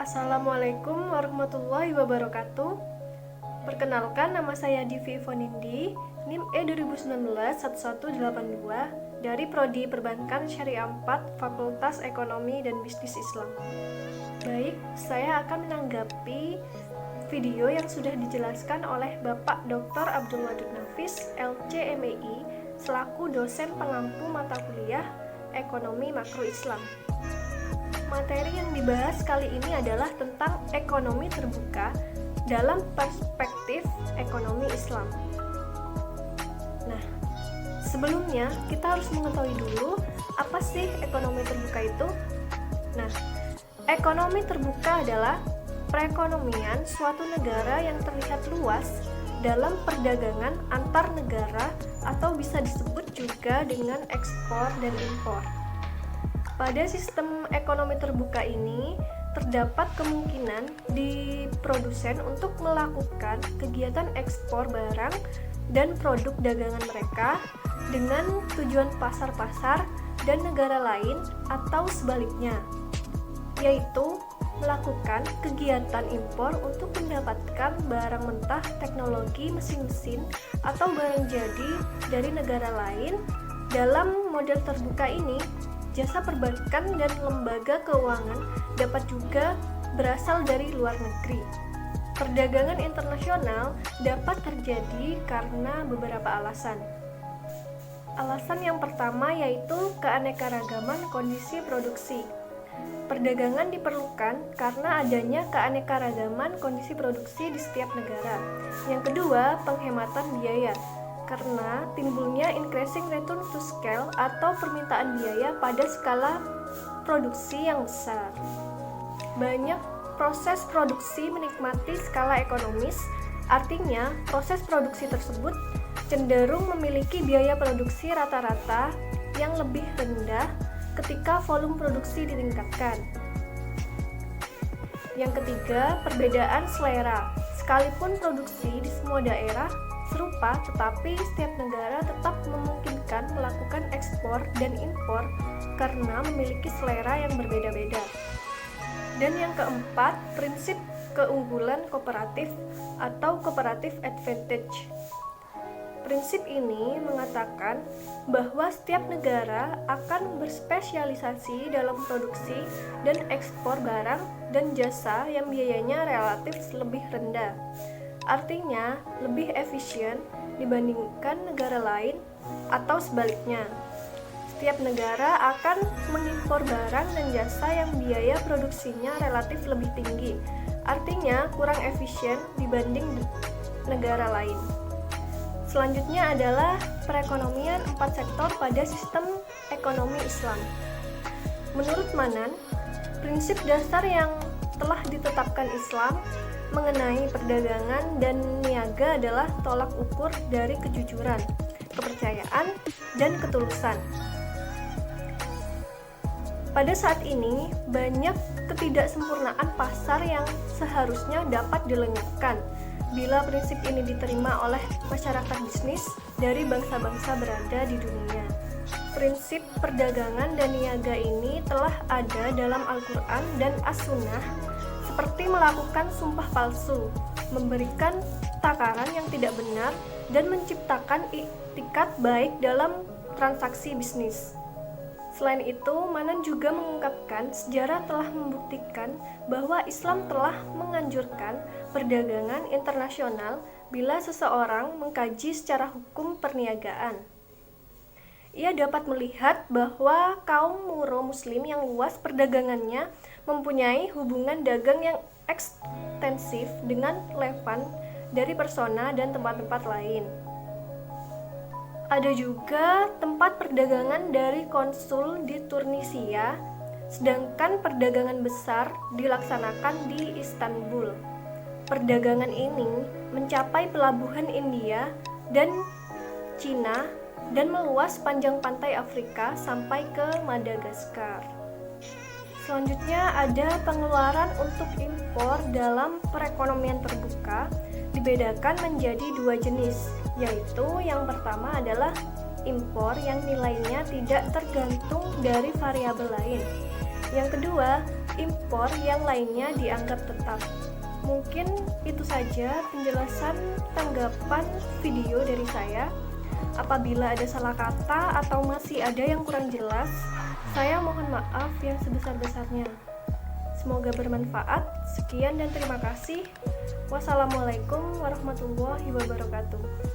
Assalamualaikum warahmatullahi wabarakatuh. Perkenalkan, nama saya Divi Fonindi, NIM E2019-1182 dari Prodi Perbankan Syariah 4, Fakultas Ekonomi dan Bisnis Islam. Baik, saya akan menanggapi video yang sudah dijelaskan oleh Bapak Dr. Abdul Wadud Nafis, LC MEI, selaku dosen pengampu mata kuliah Ekonomi Makro Islam. Materi yang dibahas kali ini adalah tentang ekonomi terbuka dalam perspektif ekonomi Islam. Nah, sebelumnya kita harus mengetahui dulu apa sih ekonomi terbuka itu. Nah, ekonomi terbuka adalah perekonomian suatu negara yang terlihat luas dalam perdagangan antar negara atau bisa disebut juga dengan ekspor dan impor. Pada sistem ekonomi terbuka ini, terdapat kemungkinan di produsen untuk melakukan kegiatan ekspor barang dan produk dagangan mereka dengan tujuan pasar-pasar dan negara lain atau sebaliknya, yaitu melakukan kegiatan impor untuk mendapatkan barang mentah, teknologi, mesin-mesin, atau barang jadi dari negara lain. Dalam model terbuka ini, jasa perbankan dan lembaga keuangan dapat juga berasal dari luar negeri. Perdagangan internasional dapat terjadi karena beberapa alasan. Alasan yang pertama yaitu keanekaragaman kondisi produksi. Perdagangan diperlukan karena adanya keanekaragaman kondisi produksi di setiap negara. Yang kedua, penghematan biaya. Karena timbulnya increasing return to scale atau permintaan biaya pada skala produksi yang besar. Banyak proses produksi menikmati skala ekonomis, artinya proses produksi tersebut cenderung memiliki biaya produksi rata-rata yang lebih rendah ketika volume produksi ditingkatkan. Yang ketiga, perbedaan selera. Sekalipun produksi di semua daerah serupa, tetapi setiap negara tetap memungkinkan melakukan ekspor dan impor karena memiliki selera yang berbeda-beda. Dan yang keempat, prinsip keunggulan kooperatif atau cooperative advantage. Prinsip ini mengatakan bahwa setiap negara akan berspesialisasi dalam produksi dan ekspor barang dan jasa yang biayanya relatif lebih rendah. Artinya, lebih efisien dibandingkan negara lain atau sebaliknya. Setiap negara akan mengimpor barang dan jasa yang biaya produksinya relatif lebih tinggi. Artinya, kurang efisien dibanding negara lain. Selanjutnya adalah perekonomian 4 sektor pada sistem ekonomi Islam. Menurut Manan, prinsip dasar yang telah ditetapkan Islam mengenai perdagangan dan niaga adalah tolak ukur dari kejujuran, kepercayaan, dan ketulusan. Pada saat ini, banyak ketidaksempurnaan pasar yang seharusnya dapat dilenyapkan bila prinsip ini diterima oleh masyarakat bisnis dari bangsa-bangsa berada di dunia. Prinsip perdagangan dan niaga ini telah ada dalam Al-Quran dan As-Sunnah, seperti melakukan sumpah palsu, memberikan takaran yang tidak benar, dan menciptakan iktikat baik dalam transaksi bisnis. Selain itu, Manan juga mengungkapkan sejarah telah membuktikan bahwa Islam telah menganjurkan perdagangan internasional bila seseorang mengkaji secara hukum perniagaan. Ia dapat melihat bahwa kaum Moro Muslim yang luas perdagangannya mempunyai hubungan dagang yang ekstensif dengan Levant dari Persona dan tempat-tempat lain. Ada juga tempat perdagangan dari konsul di Tunisia, sedangkan perdagangan besar dilaksanakan di Istanbul. Perdagangan ini mencapai pelabuhan India dan Cina dan meluas panjang pantai Afrika sampai ke Madagaskar. Selanjutnya ada pengeluaran untuk impor dalam perekonomian terbuka dibedakan menjadi dua jenis, yaitu yang pertama adalah impor yang nilainya tidak tergantung dari variabel lain. Yang kedua, impor yang lainnya dianggap tetap. Mungkin itu saja penjelasan tanggapan video dari saya. Apabila ada salah kata atau masih ada yang kurang jelas, saya mohon maaf yang sebesar-besarnya. Semoga bermanfaat. Sekian dan terima kasih. Wassalamualaikum warahmatullahi wabarakatuh.